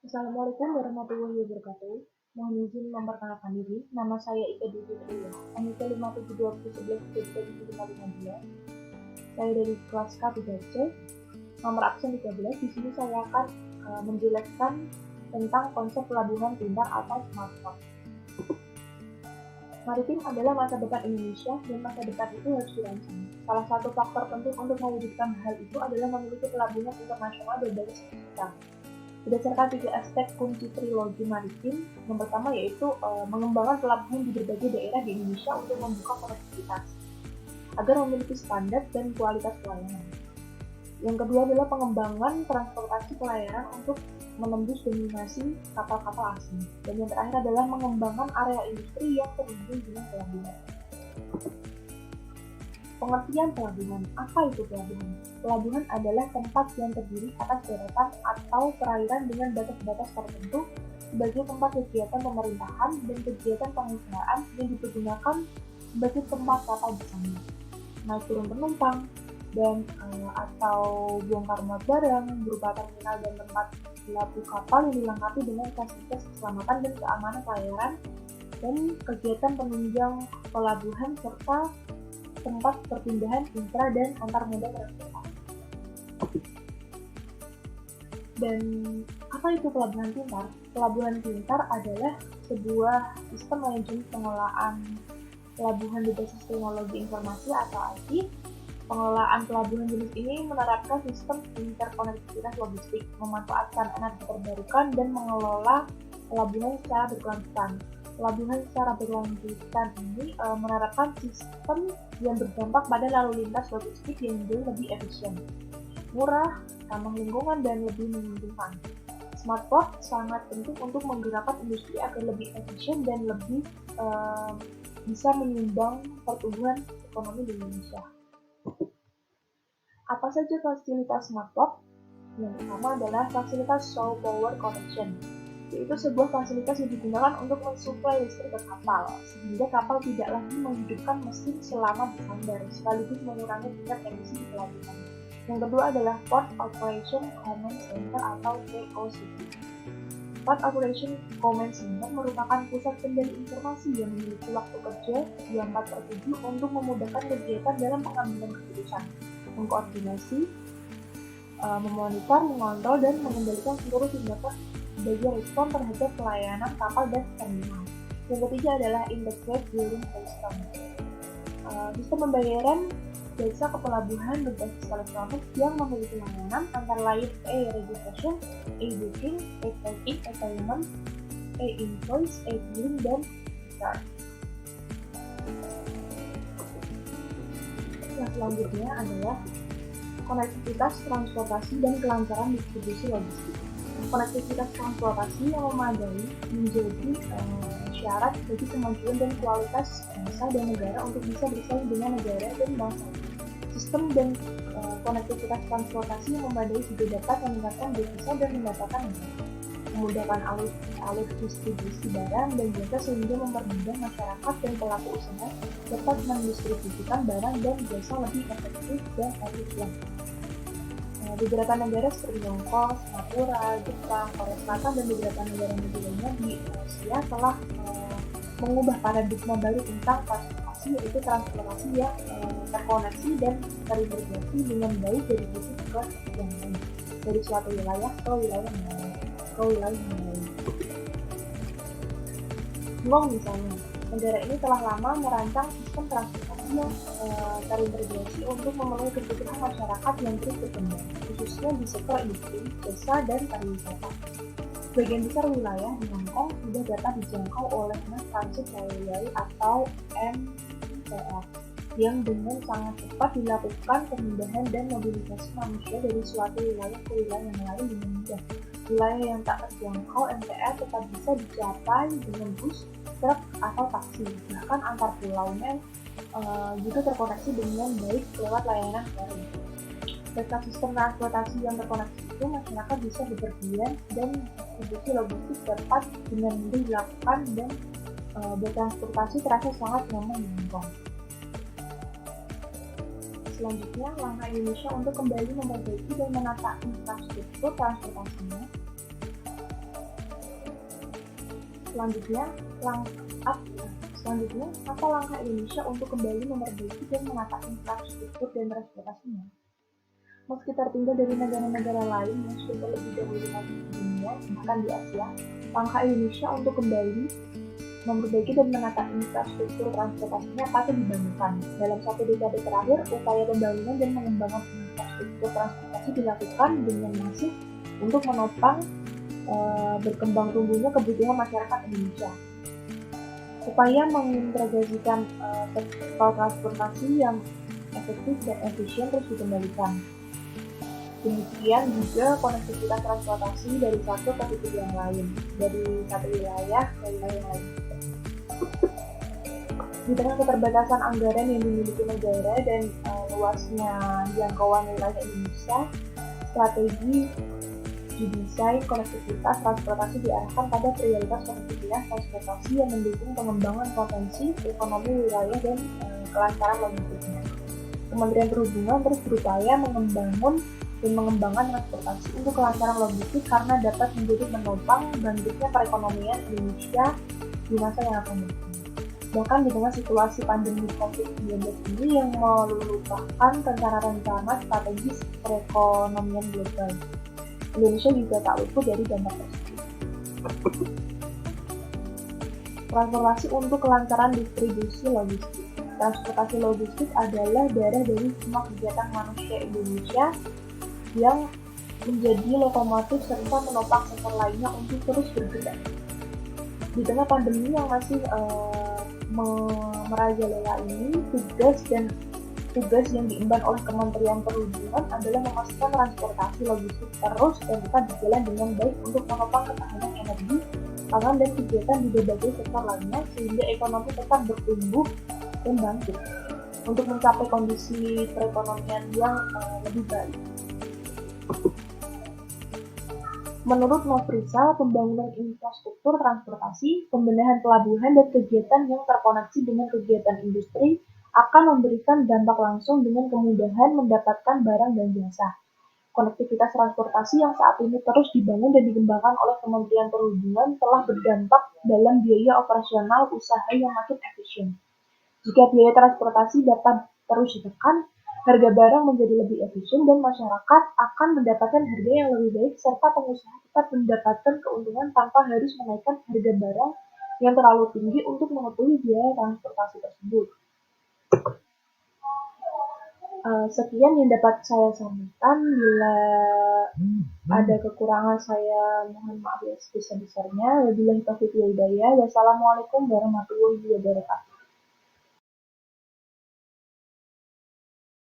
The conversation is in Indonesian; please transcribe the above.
Assalamualaikum warahmatullahi wabarakatuh. Mohon izin memperkenalkan diri. Nama saya Ika Dwi Fitriya, NIK 572011 Saya dari kelas K3C, nomor absen 13. Di sini saya akan menjelaskan tentang konsep pelabuhan pintar atau smart port. Maritim adalah masa depan Indonesia dan masa depan itu harus dirancang. Salah satu faktor penting untuk mewujudkan hal itu adalah memiliki pelabuhan internasional berbasis kita. Berdasarkan 3 aspek kunci trilogi maritim, yang pertama yaitu mengembangkan pelabuhan di berbagai daerah di Indonesia untuk membuka konektivitas agar memiliki standar dan kualitas pelayanan. Yang kedua adalah pengembangan transportasi pelayanan untuk menembus dominasi kapal-kapal asing. Dan yang terakhir adalah mengembangkan area industri yang terhubung dengan pelabuhan. Pengertian pelabuhan. Apa itu pelabuhan? Pelabuhan adalah tempat yang terdiri atas daratan atau perairan dengan batas-batas tertentu sebagai tempat kegiatan pemerintahan dan kegiatan pengusahaan yang dipergunakan sebagai tempat kapal bersandar, naik turun penumpang, dan atau bongkar muat barang berupa terminal dan tempat pelabuh kapal yang dilengkapi dengan fasilitas keselamatan dan keamanan pelayaran dan kegiatan penunjang pelabuhan serta tempat perpindahan intra dan antar moda transportasi. Dan apa itu pelabuhan pintar? Pelabuhan pintar adalah sebuah sistem manajemen pengelolaan pelabuhan berbasis teknologi informasi atau IT. Pengelolaan pelabuhan jenis ini menerapkan sistem interkonektivitas logistik, memanfaatkan energi terbarukan, dan mengelola pelabuhan secara berkelanjutan. Pelabuhan secara berkelanjutan ini menerapkan sistem yang berdampak pada lalu lintas logistik yang jauh lebih efisien, murah, ramah lingkungan, dan lebih menguntungkan. Smart port sangat penting untuk menggerakkan industri agar lebih efisien dan lebih bisa menyumbang pertumbuhan ekonomi di Indonesia. Apa saja fasilitas smart port? Yang pertama adalah fasilitas show power connection, yaitu sebuah fasilitas yang digunakan untuk mensuplai listrik ke kapal, sehingga kapal tidak lagi menghidupkan mesin selama bersandar, sekaligus mengurangi tingkat emisi di pelabuhan. Yang kedua adalah Port Operation Command Center atau POCC. Port Operation Command Center merupakan pusat kendali informasi yang memiliki waktu kerja 24/7 untuk memudahkan kegiatan dalam pengambilan keputusan, mengkoordinasi, memonitor, mengontrol, dan mengendalikan seluruh tindakan sebagai respon terhadap pelayanan kapal dan terminal. Yang ketiga adalah Integrated Billing System. Sistem pembayaran jasa kepelabuhan berbasis elektronik yang memiliki layanan antara lain e-registration, e-booking, e-tracking, e-payment, e-invoice, e-billing, dan e-card. Yang selanjutnya adalah konektivitas transportasi dan kelancaran distribusi logistik. Konektivitas transportasi yang memadai menjadi syarat bagi kemajuan dan kualitas bangsa dan negara untuk bisa bersaing dengan negara dan bangsa. Sistem dan konektivitas transportasi yang memadai juga dapat meningkatkan devisa dan pendapatan negara, memudahkan alur distribusi barang dan jasa sehingga mempermudah masyarakat dan pelaku usaha dapat mendistribusikan barang dan jasa lebih efektif dan efisien. Beberapa negara seperti Tiongkok, Singapura, Jepang, Korea Selatan, dan beberapa negara lainnya di Asia telah mengubah paradigma baru tentang transportasi, yaitu transportasi yang terkoneksi dan terintegrasi dengan baik dari titik ke yang lain, dari suatu wilayah ke wilayah yang lain. Hongkong misalnya, negara ini telah lama merancang sistem transportasi yang terintegrasi untuk memenuhi kebutuhan masyarakat yang terus berkembang, khususnya di sektor industri, jasa, dan pariwisata. Sebagian besar wilayah di Hongkong sudah dapat dijangkau oleh Mass Transit Railway atau MTR, yang dengan sangat cepat dilakukan pemindahan dan mobilisasi manusia dari suatu wilayah ke wilayah yang lain dengan mudah. Wilayah yang tak terjangkau MTR tetap bisa dicapai dengan bus, truk, atau taksi. Bahkan antar pulaunya juga terkoneksi dengan baik lewat layanan ferry. Berkat sistem transportasi yang terkoneksi itu, masyarakat bisa bepergian dan distribusi logistik dapat dengan mudah dilakukan dan bertransportasi terasa sangat nyaman di Hongkong. Selanjutnya, langkah Indonesia untuk kembali memperbaiki dan menata infrastruktur transportasinya. Selanjutnya, apa langkah Indonesia untuk kembali memperbaiki dan menata infrastruktur dan transportasinya? Meski tertinggal dari negara-negara lain yang sudah terlebih dahulu maju di dunia, bahkan di Asia, langkah Indonesia untuk kembali memperbaiki dan menata infrastruktur transportasinya patut dibanggakan. Dalam 1 dekade terakhir, upaya pembangunan dan mengembangan infrastruktur transportasi dilakukan dengan masif untuk menopang berkembang tumbuhnya kebutuhan masyarakat Indonesia. Upaya mengintegrasikan sektor transportasi yang efektif dan efisien terus dikembalikan. Demikian juga konektivitas transportasi dari satu ke titik yang lain, dari satu wilayah ke wilayah lain. Di tengah keterbatasan anggaran yang dimiliki negara dan luasnya jangkauan wilayah Indonesia, strategi didesain konektivitas transportasi diarahkan pada prioritas konektivitas transportasi yang mendukung pengembangan potensi ekonomi wilayah dan kelancaran logistiknya. Kementerian Perhubungan terus berupaya mengembangkan transportasi untuk kelancaran logistik karena dapat menjadi penopang bangkitnya perekonomian Indonesia di masa yang akan datang. Bahkan di tengah situasi pandemi COVID-19 ini yang meluluhkan rencana-rencana strategis perekonomian global, Indonesia juga tak luput dari dampak tersebut. Transportasi untuk kelancaran distribusi logistik. Transportasi logistik adalah darah dari semua kegiatan manusia Indonesia yang menjadi lokomotif serta menopang sektor lainnya untuk terus bergerak. Di tengah pandemi yang masih merajalela ini, tugas yang diemban oleh Kementerian Perhubungan adalah memastikan transportasi logistik terus dan tetap berjalan dengan baik untuk menopang ketahanan energi, pangan dan kegiatan di berbagai sektor lainnya sehingga ekonomi tetap bertumbuh dan bangkit untuk mencapai kondisi perekonomian yang lebih baik. Menurut Nofrisa, pembangunan infrastruktur transportasi, pembenahan pelabuhan dan kegiatan yang terkoneksi dengan kegiatan industri akan memberikan dampak langsung dengan kemudahan mendapatkan barang dan jasa. Konektivitas transportasi yang saat ini terus dibangun dan dikembangkan oleh Kementerian Perhubungan telah berdampak dalam biaya operasional usaha yang makin efisien. Jika biaya transportasi dapat terus ditekan, harga barang menjadi lebih efisien dan masyarakat akan mendapatkan harga yang lebih baik serta pengusaha dapat mendapatkan keuntungan tanpa harus menaikkan harga barang yang terlalu tinggi untuk memenuhi biaya transportasi tersebut. Sekian yang dapat saya sampaikan. Bila ada kekurangan saya mohon maaf ya sebesar-besarnya. Wabillahi taufiq wal hidayah. Wassalamualaikum warahmatullahi wabarakatuh.